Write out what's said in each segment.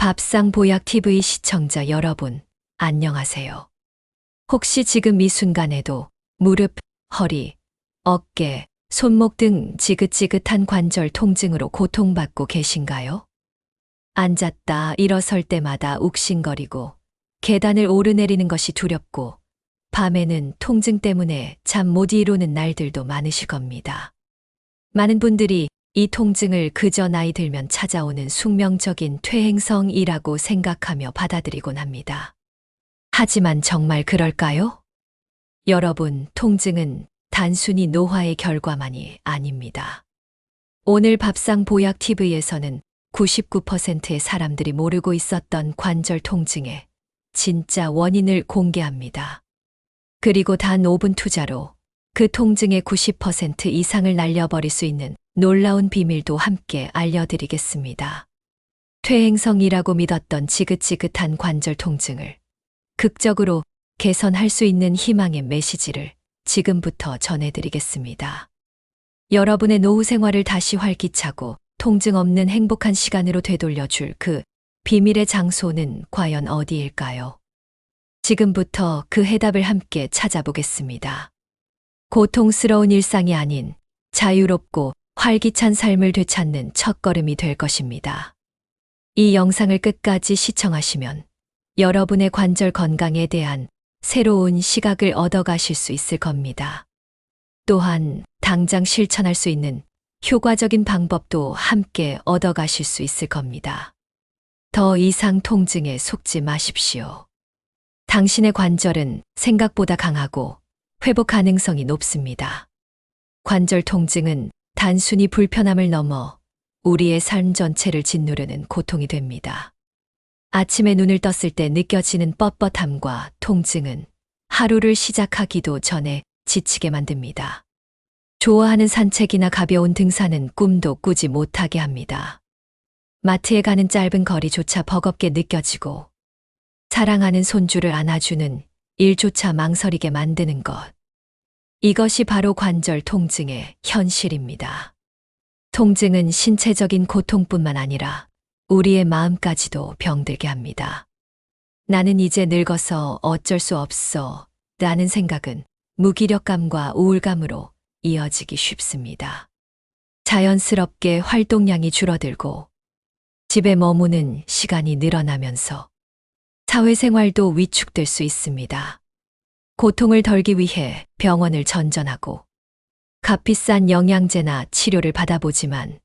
밥상보약TV 시청자 여러분, 안녕하세요. 혹시 지금 이 순간에도 무릎, 허리, 어깨, 손목 등 지긋지긋한 관절 통증으로 고통받고 계신가요? 앉았다 일어설 때마다 욱신거리고 계단을 오르내리는 것이 두렵고 밤에는 통증 때문에 잠 못 이루는 날들도 많으실 겁니다. 많은 분들이 이 통증을 그저 나이 들면 찾아오는 숙명적인 퇴행성이라고 생각하며 받아들이곤 합니다. 하지만 정말 그럴까요? 여러분, 통증은 단순히 노화의 결과만이 아닙니다. 오늘 밥상보약TV에서는 99%의 사람들이 모르고 있었던 관절 통증의 진짜 원인을 공개합니다. 그리고 단 5분 투자로 그 통증의 90% 이상을 날려버릴 수 있는 놀라운 비밀도 함께 알려드리겠습니다. 퇴행성이라고 믿었던 지긋지긋한 관절 통증을 극적으로 개선할 수 있는 희망의 메시지를 지금부터 전해드리겠습니다. 여러분의 노후 생활을 다시 활기차고 통증 없는 행복한 시간으로 되돌려줄 그 비밀의 장소는 과연 어디일까요? 지금부터 그 해답을 함께 찾아보겠습니다. 고통스러운 일상이 아닌 자유롭고 활기찬 삶을 되찾는 첫걸음이 될 것입니다. 이 영상을 끝까지 시청하시면 여러분의 관절 건강에 대한 새로운 시각을 얻어가실 수 있을 겁니다. 또한 당장 실천할 수 있는 효과적인 방법도 함께 얻어가실 수 있을 겁니다. 더 이상 통증에 속지 마십시오. 당신의 관절은 생각보다 강하고 회복 가능성이 높습니다. 관절 통증은 단순히 불편함을 넘어 우리의 삶 전체를 짓누르는 고통이 됩니다. 아침에 눈을 떴을 때 느껴지는 뻣뻣함과 통증은 하루를 시작하기도 전에 지치게 만듭니다. 좋아하는 산책이나 가벼운 등산은 꿈도 꾸지 못하게 합니다. 마트에 가는 짧은 거리조차 버겁게 느껴지고 사랑하는 손주를 안아주는 일조차 망설이게 만드는 것. 이것이 바로 관절 통증의 현실입니다. 통증은 신체적인 고통뿐만 아니라 우리의 마음까지도 병들게 합니다. 나는 이제 늙어서 어쩔 수 없어 라는 생각은 무기력감과 우울감으로 이어지기 쉽습니다. 자연스럽게 활동량이 줄어들고 집에 머무는 시간이 늘어나면서 사회생활도 위축될 수 있습니다. 고통을 덜기 위해 병원을 전전하고 값비싼 영양제나 치료를 받아보지만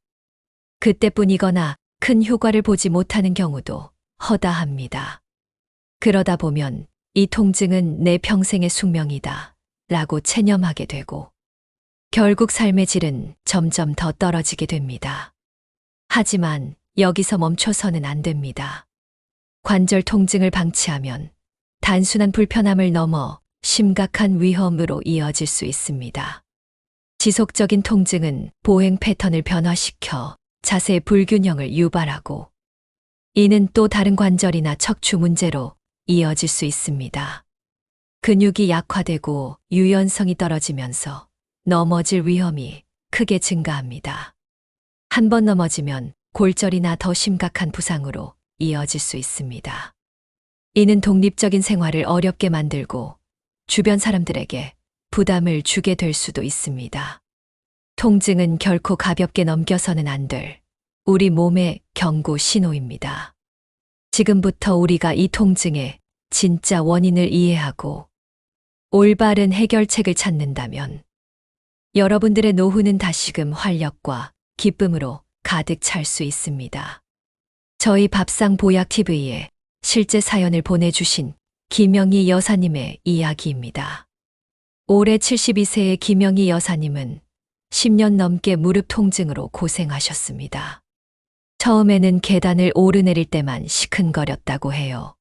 그때뿐이거나 큰 효과를 보지 못하는 경우도 허다합니다. 그러다 보면 이 통증은 내 평생의 숙명이다 라고 체념하게 되고 결국 삶의 질은 점점 더 떨어지게 됩니다. 하지만 여기서 멈춰서는 안 됩니다. 관절 통증을 방치하면 단순한 불편함을 넘어 심각한 위험으로 이어질 수 있습니다. 지속적인 통증은 보행 패턴을 변화시켜 자세의 불균형을 유발하고 이는 또 다른 관절이나 척추 문제로 이어질 수 있습니다. 근육이 약화되고 유연성이 떨어지면서 넘어질 위험이 크게 증가합니다. 한 번 넘어지면 골절이나 더 심각한 부상으로 이어질 수 있습니다. 이는 독립적인 생활을 어렵게 만들고 주변 사람들에게 부담을 주게 될 수도 있습니다. 통증은 결코 가볍게 넘겨서는 안 될 우리 몸의 경고 신호입니다. 지금부터 우리가 이 통증의 진짜 원인을 이해하고 올바른 해결책을 찾는다면 여러분들의 노후는 다시금 활력과 기쁨으로 가득 찰 수 있습니다. 저희 밥상보약TV에 실제 사연을 보내주신 김영희 여사님의 이야기입니다. 올해 72세의 김영희 여사님은 10년 넘게 무릎 통증으로 고생하셨습니다. 처음에는 계단을 오르내릴 때만 시큰거렸다고 해요.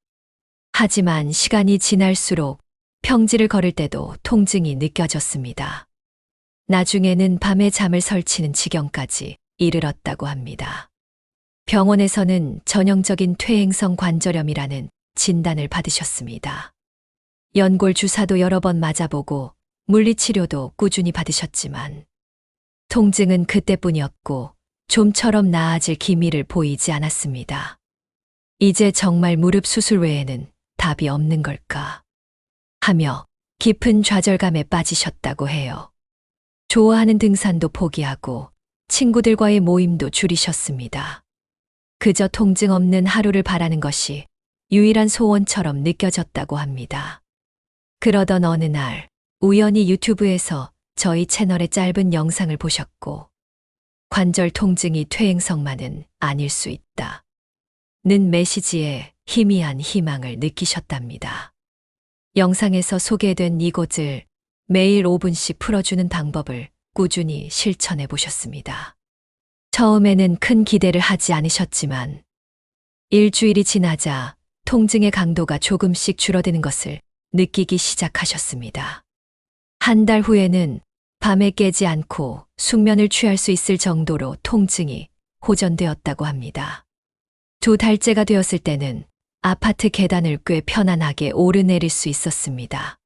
하지만 시간이 지날수록 평지를 걸을 때도 통증이 느껴졌습니다. 나중에는 밤에 잠을 설치는 지경까지 이르렀다고 합니다. 병원에서는 전형적인 퇴행성 관절염이라는 진단을 받으셨습니다. 연골 주사도 여러 번 맞아보고 물리치료도 꾸준히 받으셨지만 통증은 그때뿐이었고 좀처럼 나아질 기미를 보이지 않았습니다. 이제 정말 무릎 수술 외에는 답이 없는 걸까? 하며 깊은 좌절감에 빠지셨다고 해요. 좋아하는 등산도 포기하고 친구들과의 모임도 줄이셨습니다. 그저 통증 없는 하루를 바라는 것이 유일한 소원처럼 느껴졌다고 합니다. 그러던 어느 날 우연히 유튜브에서 저희 채널의 짧은 영상을 보셨고 관절 통증이 퇴행성만은 아닐 수 있다. 는 메시지에 희미한 희망을 느끼셨답니다. 영상에서 소개된 이곳을 매일 5분씩 풀어주는 방법을 꾸준히 실천해 보셨습니다. 처음에는 큰 기대를 하지 않으셨지만 일주일이 지나자 통증의 강도가 조금씩 줄어드는 것을 느끼기 시작하셨습니다. 한 달 후에는 밤에 깨지 않고 숙면을 취할 수 있을 정도로 통증이 호전되었다고 합니다. 2달째가 되었을 때는 아파트 계단을 꽤 편안하게 오르내릴 수 있었습니다.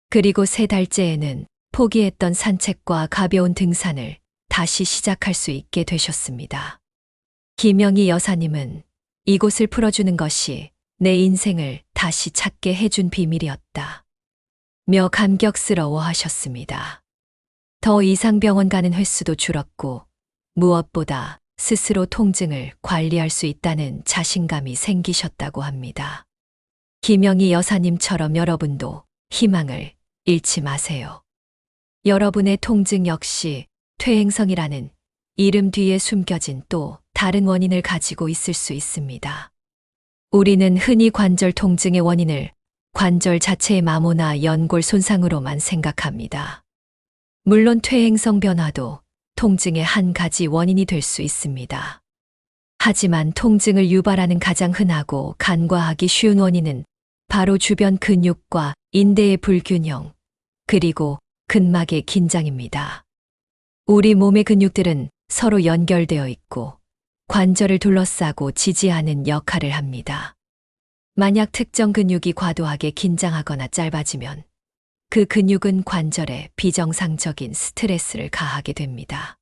그리고 3달째에는 포기했던 산책과 가벼운 등산을 다시 시작할 수 있게 되셨습니다. 김영희 여사님은 이곳을 풀어주는 것이 내 인생을 다시 찾게 해준 비밀이었다. 며 감격스러워 하셨습니다. 더 이상 병원 가는 횟수도 줄었고 무엇보다 스스로 통증을 관리할 수 있다는 자신감이 생기셨다고 합니다. 김영희 여사님처럼 여러분도 희망을 잃지 마세요. 여러분의 통증 역시 퇴행성이라는 이름 뒤에 숨겨진 또 다른 원인을 가지고 있을 수 있습니다. 우리는 흔히 관절 통증의 원인을 관절 자체의 마모나 연골 손상으로만 생각합니다. 물론 퇴행성 변화도 통증의 한 가지 원인이 될 수 있습니다. 하지만 통증을 유발하는 가장 흔하고 간과하기 쉬운 원인은 바로 주변 근육과 인대의 불균형, 그리고 근막의 긴장입니다. 우리 몸의 근육들은 서로 연결되어 있고 관절을 둘러싸고 지지하는 역할을 합니다. 만약 특정 근육이 과도하게 긴장하거나 짧아지면 그 근육은 관절에 비정상적인 스트레스를 가하게 됩니다.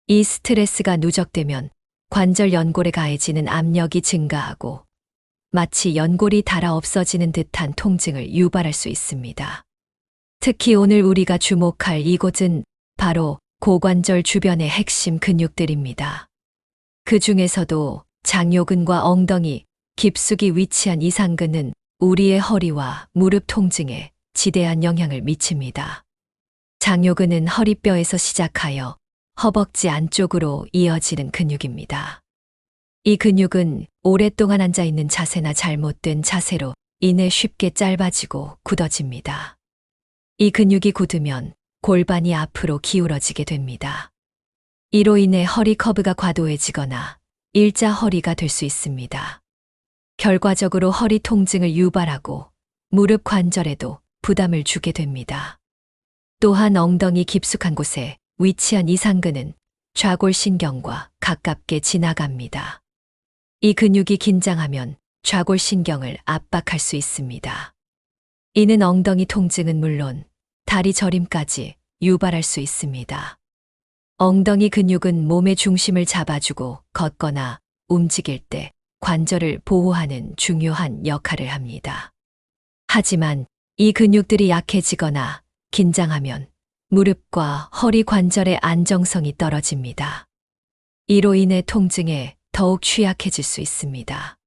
이 스트레스가 누적되면 관절 연골에 가해지는 압력이 증가하고 마치 연골이 닳아 없어지는 듯한 통증을 유발할 수 있습니다. 특히 오늘 우리가 주목할 이곳은 바로 고관절 주변의 핵심 근육들입니다. 그 중에서도 장요근과 엉덩이 깊숙이 위치한 이상근은 우리의 허리와 무릎 통증에 지대한 영향을 미칩니다. 장요근은 허리뼈에서 시작하여 허벅지 안쪽으로 이어지는 근육입니다. 이 근육은 오랫동안 앉아있는 자세나 잘못된 자세로 인해 쉽게 짧아지고 굳어집니다. 이 근육이 굳으면 골반이 앞으로 기울어지게 됩니다. 이로 인해 허리 커브가 과도해지거나 일자 허리가 될 수 있습니다. 결과적으로 허리 통증을 유발하고 무릎 관절에도 부담을 주게 됩니다. 또한 엉덩이 깊숙한 곳에 위치한 이상근은 좌골신경과 가깝게 지나갑니다. 이 근육이 긴장하면 좌골신경을 압박할 수 있습니다. 이는 엉덩이 통증은 물론 다리 저림까지 유발할 수 있습니다. 엉덩이 근육은 몸의 중심을 잡아주고 걷거나 움직일 때 관절을 보호하는 중요한 역할을 합니다. 하지만 이 근육들이 약해지거나 긴장하면 무릎과 허리 관절의 안정성이 떨어집니다. 이로 인해 통증에 더욱 취약해질 수 있습니다.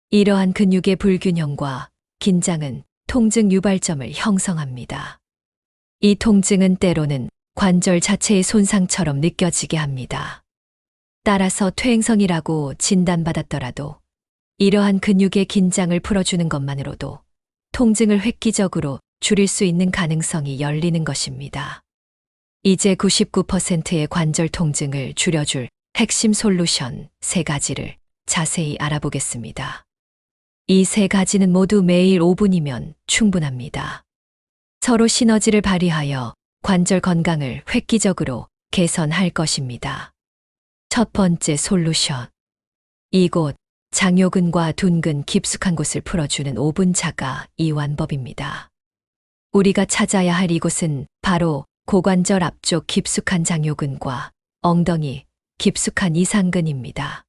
이러한 근육의 불균형과 긴장은 통증 유발점을 형성합니다. 이 통증은 때로는 관절 자체의 손상처럼 느껴지게 합니다. 따라서 퇴행성이라고 진단받았더라도 이러한 근육의 긴장을 풀어주는 것만으로도 통증을 획기적으로 줄일 수 있는 가능성이 열리는 것입니다. 이제 99%의 관절 통증을 줄여줄 핵심 솔루션 3가지를 자세히 알아보겠습니다. 이 3가지는 모두 매일 5분이면 충분합니다. 서로 시너지를 발휘하여 관절 건강을 획기적으로 개선할 것입니다. 첫 번째 솔루션. 이곳 장요근과 둔근 깊숙한 곳을 풀어주는 5분 자가 이완법입니다. 우리가 찾아야 할 이곳은 바로 고관절 앞쪽 깊숙한 장요근과 엉덩이 깊숙한 이상근입니다.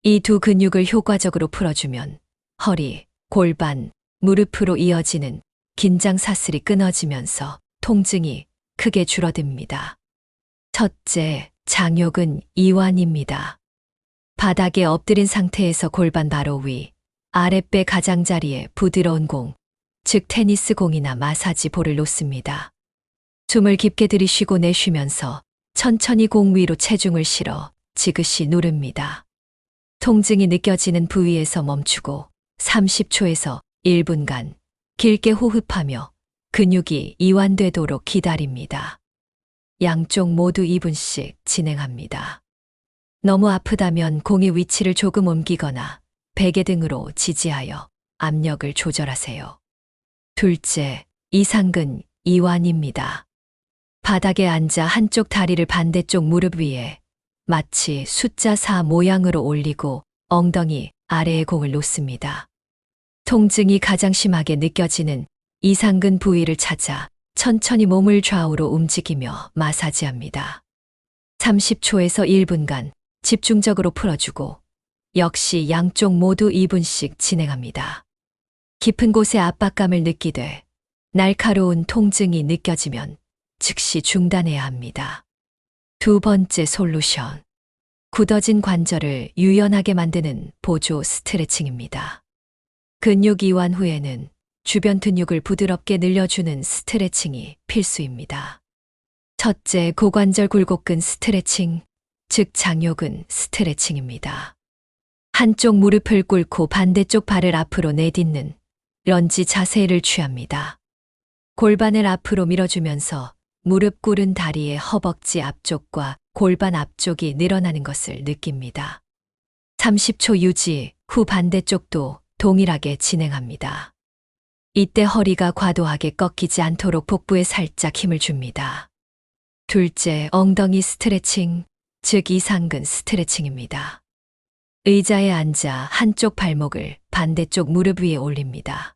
이 두 근육을 효과적으로 풀어주면 허리, 골반, 무릎으로 이어지는 긴장 사슬이 끊어지면서 통증이 크게 줄어듭니다. 첫째, 장욕은 이완입니다. 바닥에 엎드린 상태에서 골반 바로 위, 아랫배 가장자리에 부드러운 공, 즉 테니스 공이나 마사지 볼을 놓습니다. 숨을 깊게 들이쉬고 내쉬면서 천천히 공 위로 체중을 실어 지그시 누릅니다. 통증이 느껴지는 부위에서 멈추고 30초에서 1분간 길게 호흡하며 근육이 이완되도록 기다립니다. 양쪽 모두 2분씩 진행합니다. 너무 아프다면 공의 위치를 조금 옮기거나 베개 등으로 지지하여 압력을 조절하세요. 둘째, 이상근 이완입니다. 바닥에 앉아 한쪽 다리를 반대쪽 무릎 위에 마치 숫자 4 모양으로 올리고 엉덩이 아래에 공을 놓습니다. 통증이 가장 심하게 느껴지는 이상근 부위를 찾아 천천히 몸을 좌우로 움직이며 마사지합니다. 30초에서 1분간 집중적으로 풀어주고 역시 양쪽 모두 2분씩 진행합니다. 깊은 곳에 압박감을 느끼되 날카로운 통증이 느껴지면 즉시 중단해야 합니다. 두 번째 솔루션. 굳어진 관절을 유연하게 만드는 보조 스트레칭입니다. 근육 이완 후에는 주변 근육을 부드럽게 늘려주는 스트레칭이 필수입니다. 첫째, 고관절 굴곡근 스트레칭, 즉 장요근 스트레칭입니다. 한쪽 무릎을 꿇고 반대쪽 발을 앞으로 내딛는 런지 자세를 취합니다. 골반을 앞으로 밀어주면서 무릎 꿇은 다리의 허벅지 앞쪽과 골반 앞쪽이 늘어나는 것을 느낍니다. 30초 유지 후 반대쪽도 동일하게 진행합니다. 이때 허리가 과도하게 꺾이지 않도록 복부에 살짝 힘을 줍니다. 둘째, 엉덩이 스트레칭, 즉 이상근 스트레칭입니다. 의자에 앉아 한쪽 발목을 반대쪽 무릎 위에 올립니다.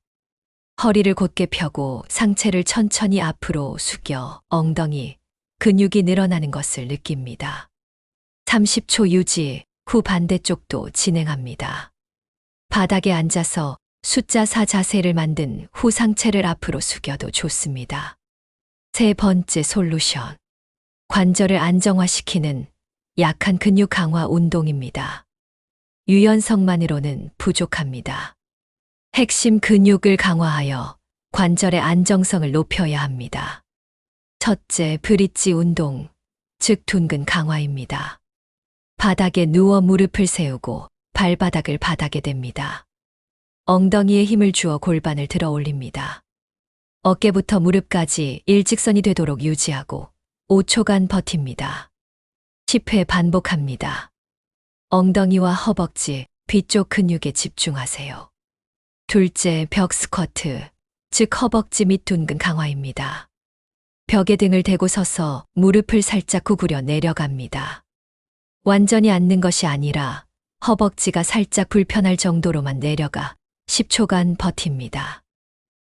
허리를 곧게 펴고 상체를 천천히 앞으로 숙여 엉덩이, 근육이 늘어나는 것을 느낍니다. 30초 유지 후 반대쪽도 진행합니다. 바닥에 앉아서 숫자 4 자세를 만든 후 상체를 앞으로 숙여도 좋습니다. 세 번째 솔루션. 관절을 안정화시키는 약한 근육 강화 운동입니다. 유연성만으로는 부족합니다. 핵심 근육을 강화하여 관절의 안정성을 높여야 합니다. 첫째, 브릿지 운동, 즉 둔근 강화입니다. 바닥에 누워 무릎을 세우고 발바닥을 바닥에 댑니다. 엉덩이에 힘을 주어 골반을 들어 올립니다. 어깨부터 무릎까지 일직선이 되도록 유지하고 5초간 버팁니다. 10회 반복합니다. 엉덩이와 허벅지, 뒤쪽 근육에 집중하세요. 둘째, 벽 스쿼트, 즉 허벅지 및 둔근 강화입니다. 벽에 등을 대고 서서 무릎을 살짝 구부려 내려갑니다. 완전히 앉는 것이 아니라 허벅지가 살짝 불편할 정도로만 내려가 10초간 버팁니다.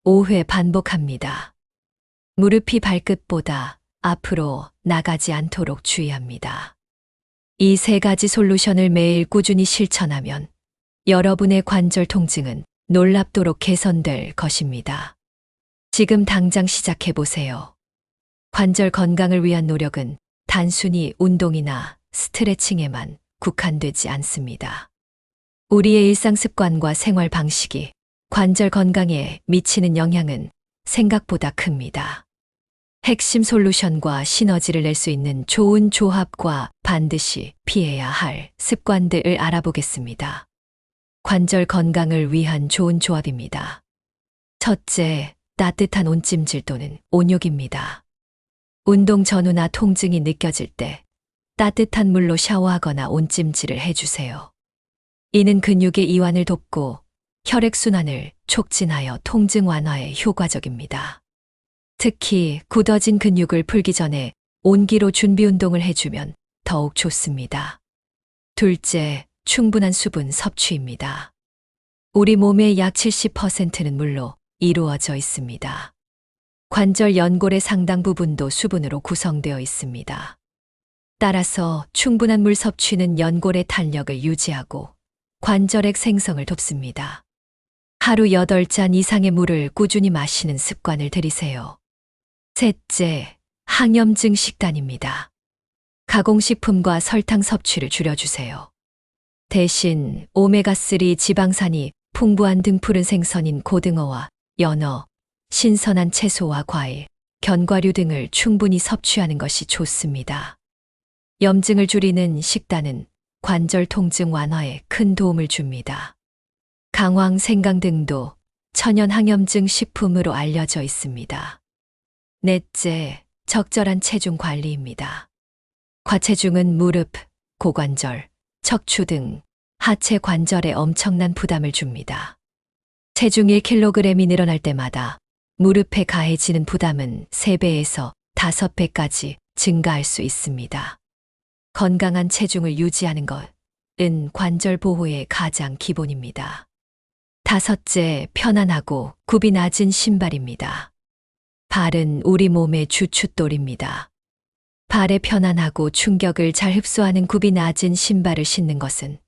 5회 반복합니다. 무릎이 발끝보다 앞으로 나가지 않도록 주의합니다. 이 세 가지 솔루션을 매일 꾸준히 실천하면 여러분의 관절 통증은 놀랍도록 개선될 것입니다. 지금 당장 시작해보세요. 관절 건강을 위한 노력은 단순히 운동이나 스트레칭에만 국한되지 않습니다. 우리의 일상 습관과 생활 방식이 관절 건강에 미치는 영향은 생각보다 큽니다. 핵심 솔루션과 시너지를 낼 수 있는 좋은 조합과 반드시 피해야 할 습관들을 알아보겠습니다. 관절 건강을 위한 좋은 조합입니다. 첫째, 따뜻한 온찜질 또는 온욕입니다. 운동 전후나 통증이 느껴질 때 따뜻한 물로 샤워하거나 온찜질을 해주세요. 이는 근육의 이완을 돕고 혈액순환을 촉진하여 통증 완화에 효과적입니다. 특히 굳어진 근육을 풀기 전에 온기로 준비 운동을 해주면 더욱 좋습니다. 둘째, 충분한 수분 섭취입니다. 우리 몸의 약 70%는 물로 이루어져 있습니다. 관절 연골의 상당 부분도 수분으로 구성되어 있습니다. 따라서 충분한 물 섭취는 연골의 탄력을 유지하고 관절액 생성을 돕습니다. 하루 8잔 이상의 물을 꾸준히 마시는 습관을 들이세요. 셋째, 항염증 식단입니다. 가공식품과 설탕 섭취를 줄여주세요. 대신 오메가3 지방산이 풍부한 등푸른 생선인 고등어와 연어, 신선한 채소와 과일, 견과류 등을 충분히 섭취하는 것이 좋습니다. 염증을 줄이는 식단은 관절 통증 완화에 큰 도움을 줍니다. 강황, 생강 등도 천연 항염증 식품으로 알려져 있습니다. 넷째, 적절한 체중 관리입니다. 과체중은 무릎, 고관절, 척추 등 하체 관절에 엄청난 부담을 줍니다. 체중 1kg이 늘어날 때마다 무릎에 가해지는 부담은 3배에서 5배까지 증가할 수 있습니다. 건강한 체중을 유지하는 것은 관절 보호의 가장 기본입니다. 다섯째, 편안하고 굽이 낮은 신발입니다. 발은 우리 몸의 주춧돌입니다. 발에 편안하고 충격을 잘 흡수하는 굽이 낮은 신발을 신는 것은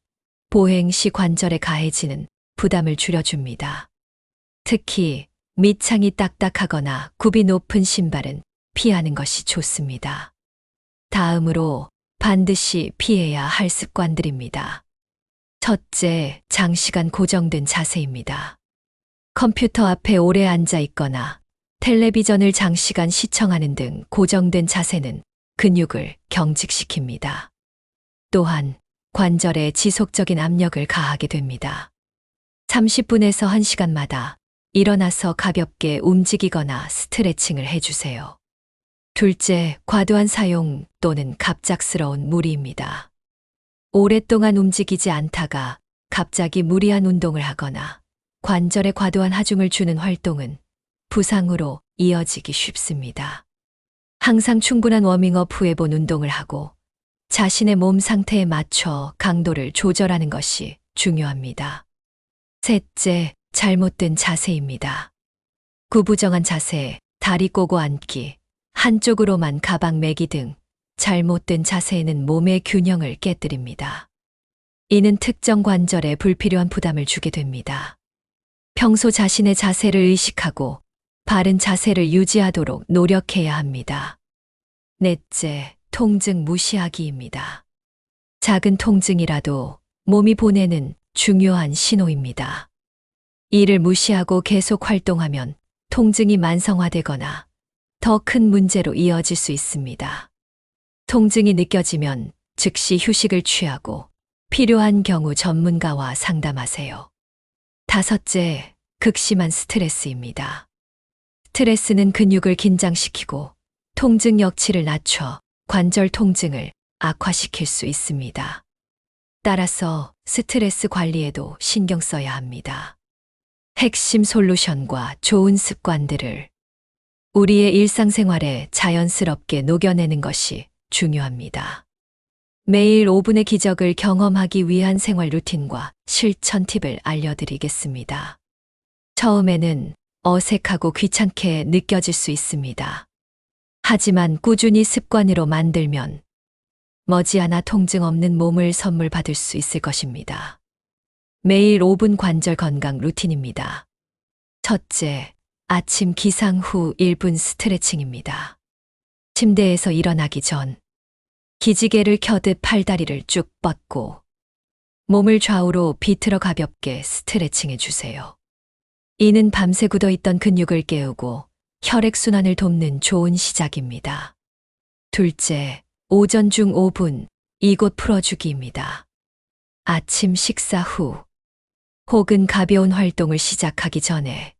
보행 시 관절에 가해지는 부담을 줄여줍니다. 특히 밑창이 딱딱하거나 굽이 높은 신발은 피하는 것이 좋습니다. 다음으로 반드시 피해야 할 습관들입니다. 첫째, 장시간 고정된 자세입니다. 컴퓨터 앞에 오래 앉아 있거나 텔레비전을 장시간 시청하는 등 고정된 자세는 근육을 경직시킵니다. 또한 관절에 지속적인 압력을 가하게 됩니다. 30분에서 1시간마다 일어나서 가볍게 움직이거나 스트레칭을 해주세요. 둘째, 과도한 사용 또는 갑작스러운 무리입니다. 오랫동안 움직이지 않다가 갑자기 무리한 운동을 하거나 관절에 과도한 하중을 주는 활동은 부상으로 이어지기 쉽습니다. 항상 충분한 워밍업 후에 본 운동을 하고 자신의 몸 상태에 맞춰 강도를 조절하는 것이 중요합니다. 셋째, 잘못된 자세입니다. 구부정한 자세, 다리 꼬고 앉기, 한쪽으로만 가방 매기 등 잘못된 자세에는 몸의 균형을 깨뜨립니다. 이는 특정 관절에 불필요한 부담을 주게 됩니다. 평소 자신의 자세를 의식하고 바른 자세를 유지하도록 노력해야 합니다. 넷째, 통증 무시하기입니다. 작은 통증이라도 몸이 보내는 중요한 신호입니다. 이를 무시하고 계속 활동하면 통증이 만성화되거나 더 큰 문제로 이어질 수 있습니다. 통증이 느껴지면 즉시 휴식을 취하고 필요한 경우 전문가와 상담하세요. 다섯째, 극심한 스트레스입니다. 스트레스는 근육을 긴장시키고 통증 역치를 낮춰 관절 통증을 악화시킬 수 있습니다. 따라서 스트레스 관리에도 신경 써야 합니다. 핵심 솔루션과 좋은 습관들을 우리의 일상생활에 자연스럽게 녹여내는 것이 중요합니다. 매일 5분의 기적을 경험하기 위한 생활 루틴과 실천 팁을 알려드리겠습니다. 처음에는 어색하고 귀찮게 느껴질 수 있습니다. 하지만 꾸준히 습관으로 만들면 머지않아 통증 없는 몸을 선물 받을 수 있을 것입니다. 매일 5분 관절 건강 루틴입니다. 첫째, 아침 기상 후 1분 스트레칭입니다. 침대에서 일어나기 전 기지개를 켜듯 팔다리를 쭉 뻗고 몸을 좌우로 비틀어 가볍게 스트레칭해 주세요. 이는 밤새 굳어있던 근육을 깨우고 혈액순환을 돕는 좋은 시작입니다. 둘째, 오전 중 5분 이곳 풀어주기입니다. 아침 식사 후 혹은 가벼운 활동을 시작하기 전에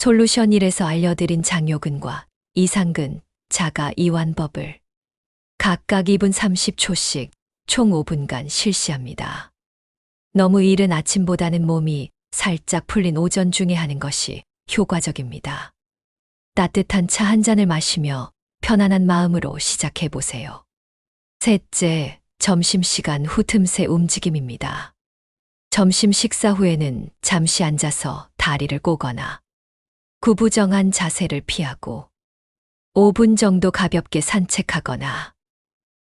솔루션 1에서 알려드린 장요근과 이상근, 자가 이완법을 각각 2분 30초씩 총 5분간 실시합니다. 너무 이른 아침보다는 몸이 살짝 풀린 오전 중에 하는 것이 효과적입니다. 따뜻한 차 한 잔을 마시며 편안한 마음으로 시작해 보세요. 셋째, 점심시간 후 틈새 움직임입니다. 점심 식사 후에는 잠시 앉아서 다리를 꼬거나 구부정한 자세를 피하고 5분 정도 가볍게 산책하거나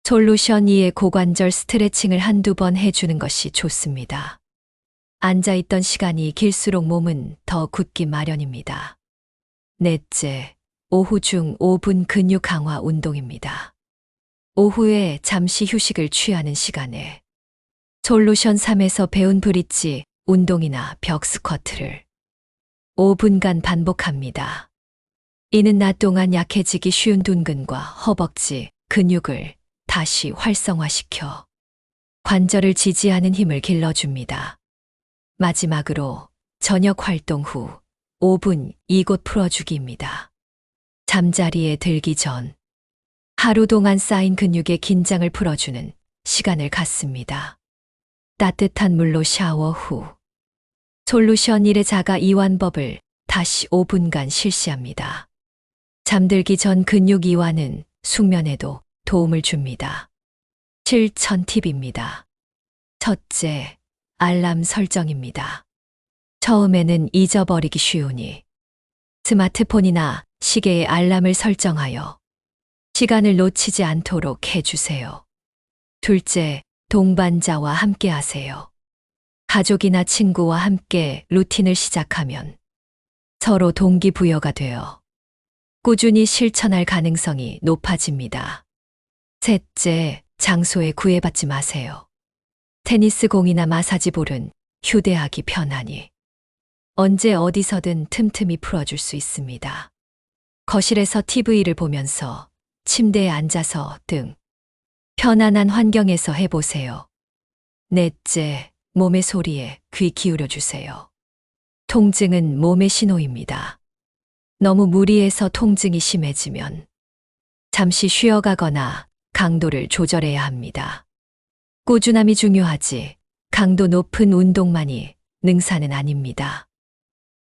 솔루션 2의 고관절 스트레칭을 한두 번 해주는 것이 좋습니다. 앉아있던 시간이 길수록 몸은 더 굳기 마련입니다. 넷째, 오후 중 5분 근육 강화 운동입니다. 오후에 잠시 휴식을 취하는 시간에 솔루션 3에서 배운 브릿지, 운동이나 벽 스쿼트를 5분간 반복합니다. 이는 낮 동안 약해지기 쉬운 둔근과 허벅지, 근육을 다시 활성화시켜 관절을 지지하는 힘을 길러줍니다. 마지막으로 저녁 활동 후 5분 이곳 풀어주기입니다. 잠자리에 들기 전 하루 동안 쌓인 근육의 긴장을 풀어주는 시간을 갖습니다. 따뜻한 물로 샤워 후 솔루션 1의 자가 이완법을 다시 5분간 실시합니다. 잠들기 전 근육 이완은 숙면에도 도움을 줍니다. 실천 팁입니다. 첫째, 알람 설정입니다. 처음에는 잊어버리기 쉬우니 스마트폰이나 시계에 알람을 설정하여 시간을 놓치지 않도록 해주세요. 둘째, 동반자와 함께 하세요. 가족이나 친구와 함께 루틴을 시작하면 서로 동기부여가 되어 꾸준히 실천할 가능성이 높아집니다. 셋째, 장소에 구애받지 마세요. 테니스 공이나 마사지 볼은 휴대하기 편하니 언제 어디서든 틈틈이 풀어줄 수 있습니다. 거실에서 TV를 보면서 침대에 앉아서 등 편안한 환경에서 해보세요. 넷째, 몸의 소리에 귀 기울여 주세요. 통증은 몸의 신호입니다. 너무 무리해서 통증이 심해지면 잠시 쉬어가거나 강도를 조절해야 합니다. 꾸준함이 중요하지 강도 높은 운동만이 능사는 아닙니다.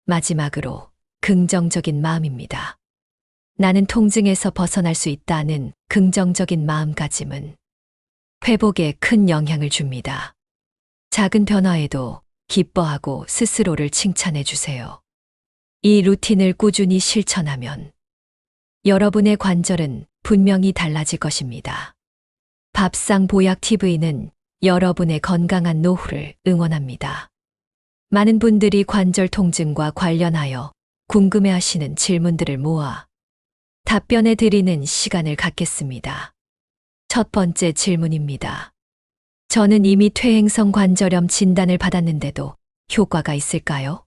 마지막으로 긍정적인 마음입니다. 나는 통증에서 벗어날 수 있다는 긍정적인 마음가짐은 회복에 큰 영향을 줍니다. 작은 변화에도 기뻐하고 스스로를 칭찬해 주세요. 이 루틴을 꾸준히 실천하면 여러분의 관절은 분명히 달라질 것입니다. 밥상 보약 TV는 여러분의 건강한 노후를 응원합니다. 많은 분들이 관절 통증과 관련하여 궁금해하시는 질문들을 모아 답변해 드리는 시간을 갖겠습니다. 첫 번째 질문입니다. 저는 이미 퇴행성 관절염 진단을 받았는데도 효과가 있을까요?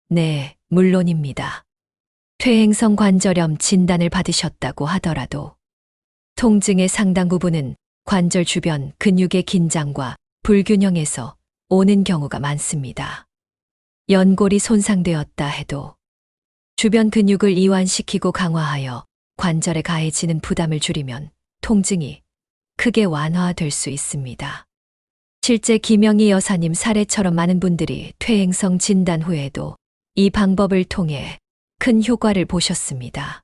네, 물론입니다. 퇴행성 관절염 진단을 받으셨다고 하더라도 통증의 상당 부분은 관절 주변 근육의 긴장과 불균형에서 오는 경우가 많습니다. 연골이 손상되었다 해도 주변 근육을 이완시키고 강화하여 관절에 가해지는 부담을 줄이면 통증이 크게 완화될 수 있습니다. 실제 김영희 여사님 사례처럼 많은 분들이 퇴행성 진단 후에도 이 방법을 통해 큰 효과를 보셨습니다.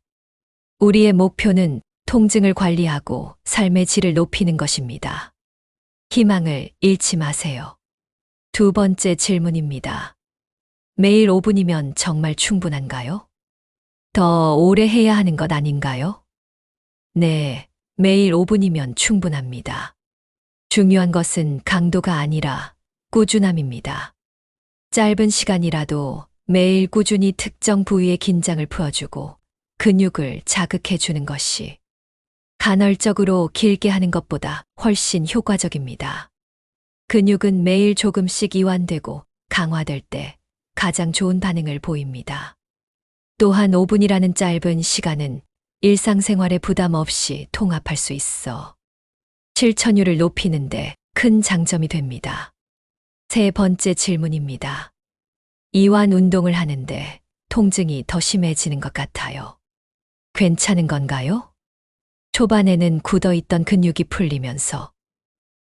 우리의 목표는 통증을 관리하고 삶의 질을 높이는 것입니다. 희망을 잃지 마세요. 두 번째 질문입니다. 매일 5분이면 정말 충분한가요? 더 오래 해야 하는 것 아닌가요? 네, 매일 5분이면 충분합니다. 중요한 것은 강도가 아니라 꾸준함입니다. 짧은 시간이라도 매일 꾸준히 특정 부위의 긴장을 풀어주고 근육을 자극해 주는 것이 간헐적으로 길게 하는 것보다 훨씬 효과적입니다. 근육은 매일 조금씩 이완되고 강화될 때 가장 좋은 반응을 보입니다. 또한 5분이라는 짧은 시간은 일상생활에 부담 없이 통합할 수 있어 실천율을 높이는데 큰 장점이 됩니다. 세 번째 질문입니다. 이완 운동을 하는데 통증이 더 심해지는 것 같아요. 괜찮은 건가요? 초반에는 굳어있던 근육이 풀리면서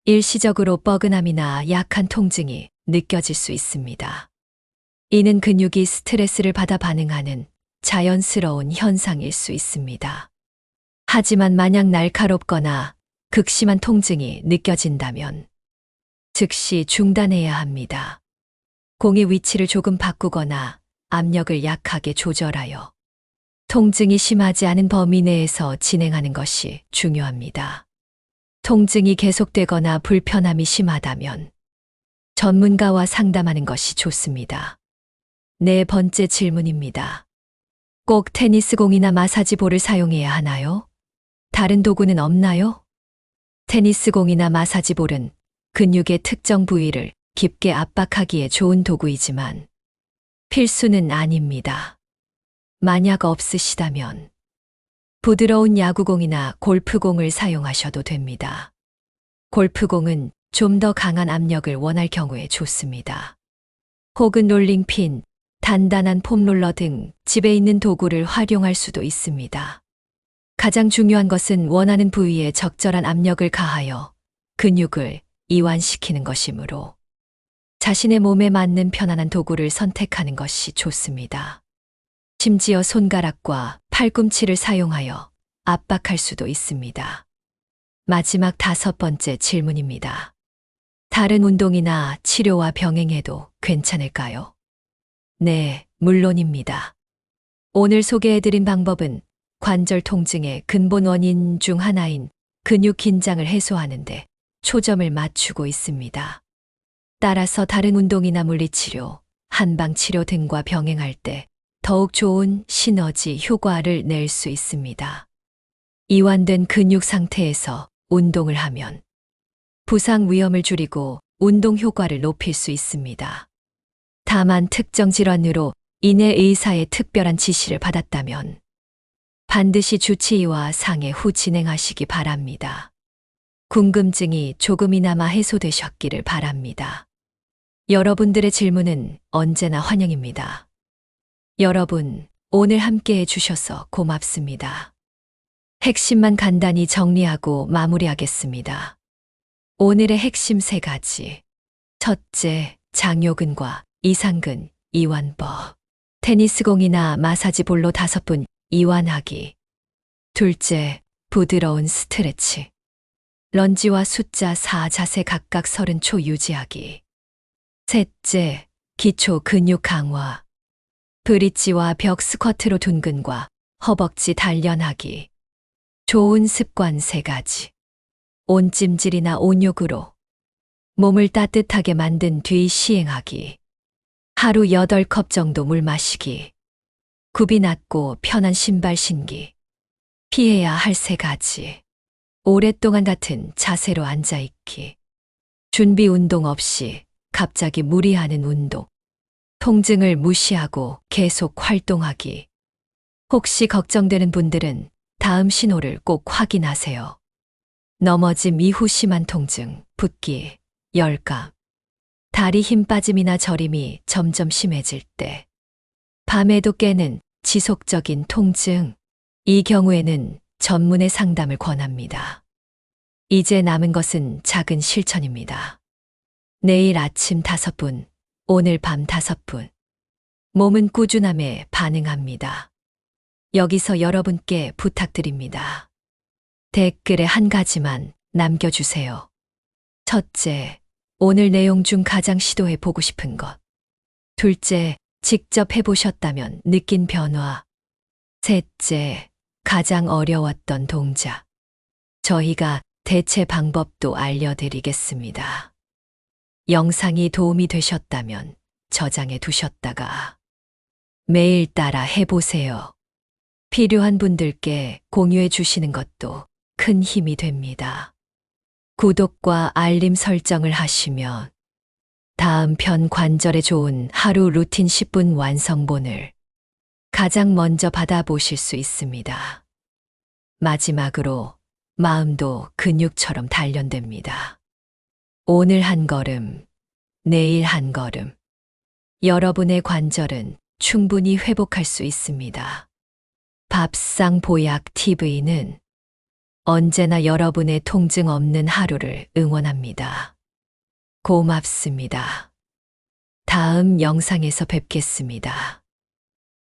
일시적으로 뻐근함이나 약한 통증이 느껴질 수 있습니다. 이는 근육이 스트레스를 받아 반응하는 자연스러운 현상일 수 있습니다. 하지만 만약 날카롭거나 극심한 통증이 느껴진다면 즉시 중단해야 합니다. 공의 위치를 조금 바꾸거나 압력을 약하게 조절하여 통증이 심하지 않은 범위 내에서 진행하는 것이 중요합니다. 통증이 계속되거나 불편함이 심하다면 전문가와 상담하는 것이 좋습니다. 네 번째 질문입니다. 꼭 테니스공이나 마사지볼을 사용해야 하나요? 다른 도구는 없나요? 테니스공이나 마사지볼은 근육의 특정 부위를 깊게 압박하기에 좋은 도구이지만 필수는 아닙니다. 만약 없으시다면 부드러운 야구공이나 골프공을 사용하셔도 됩니다. 골프공은 좀 더 강한 압력을 원할 경우에 좋습니다. 혹은 롤링핀, 단단한 폼롤러 등 집에 있는 도구를 활용할 수도 있습니다. 가장 중요한 것은 원하는 부위에 적절한 압력을 가하여 근육을 이완시키는 것이므로 자신의 몸에 맞는 편안한 도구를 선택하는 것이 좋습니다. 심지어 손가락과 팔꿈치를 사용하여 압박할 수도 있습니다. 마지막 5번째 질문입니다. 다른 운동이나 치료와 병행해도 괜찮을까요? 네, 물론입니다. 오늘 소개해드린 방법은 관절 통증의 근본 원인 중 하나인 근육 긴장을 해소하는데 초점을 맞추고 있습니다. 따라서 다른 운동이나 물리치료, 한방치료 등과 병행할 때 더욱 좋은 시너지 효과를 낼 수 있습니다. 이완된 근육 상태에서 운동을 하면 부상 위험을 줄이고 운동 효과를 높일 수 있습니다. 다만 특정 질환으로 인해 의사의 특별한 지시를 받았다면 반드시 주치의와 상의 후 진행하시기 바랍니다. 궁금증이 조금이나마 해소되셨기를 바랍니다. 여러분들의 질문은 언제나 환영입니다. 여러분, 오늘 함께 해주셔서 고맙습니다. 핵심만 간단히 정리하고 마무리하겠습니다. 오늘의 핵심 3가지. 첫째, 장요근과 이상근, 이완법. 테니스공이나 마사지볼로 5분 이완하기. 둘째, 부드러운 스트레치. 런지와 숫자 4 자세 각각 30초 유지하기. 셋째, 기초 근육 강화. 브릿지와 벽 스쿼트로 둔근과 허벅지 단련하기. 좋은 습관 3가지. 온찜질이나 온욕으로 몸을 따뜻하게 만든 뒤 시행하기. 하루 8컵 정도 물 마시기. 굽이 낮고 편한 신발 신기. 피해야 할 3가지. 오랫동안 같은 자세로 앉아있기. 준비 운동 없이 갑자기 무리하는 운동. 통증을 무시하고 계속 활동하기. 혹시 걱정되는 분들은 다음 신호를 꼭 확인하세요. 넘어짐 이후 심한 통증, 붓기, 열감, 다리 힘 빠짐이나 저림이 점점 심해질 때, 밤에도 깨는 지속적인 통증, 이 경우에는 전문의 상담을 권합니다. 이제 남은 것은 작은 실천입니다. 내일 아침 5분, 오늘 밤 5분. 몸은 꾸준함에 반응합니다. 여기서 여러분께 부탁드립니다. 댓글에 한 가지만 남겨주세요. 첫째, 오늘 내용 중 가장 시도해 보고 싶은 것. 둘째, 직접 해보셨다면 느낀 변화. 셋째, 가장 어려웠던 동작. 저희가 대체 방법도 알려드리겠습니다. 영상이 도움이 되셨다면 저장해 두셨다가 매일 따라 해보세요. 필요한 분들께 공유해 주시는 것도 큰 힘이 됩니다. 구독과 알림 설정을 하시면 다음 편 관절에 좋은 하루 루틴 10분 완성본을 가장 먼저 받아보실 수 있습니다. 마지막으로 마음도 근육처럼 단련됩니다. 오늘 한 걸음, 내일 한 걸음. 여러분의 관절은 충분히 회복할 수 있습니다. 밥상 보약 TV는 언제나 여러분의 통증 없는 하루를 응원합니다. 고맙습니다. 다음 영상에서 뵙겠습니다.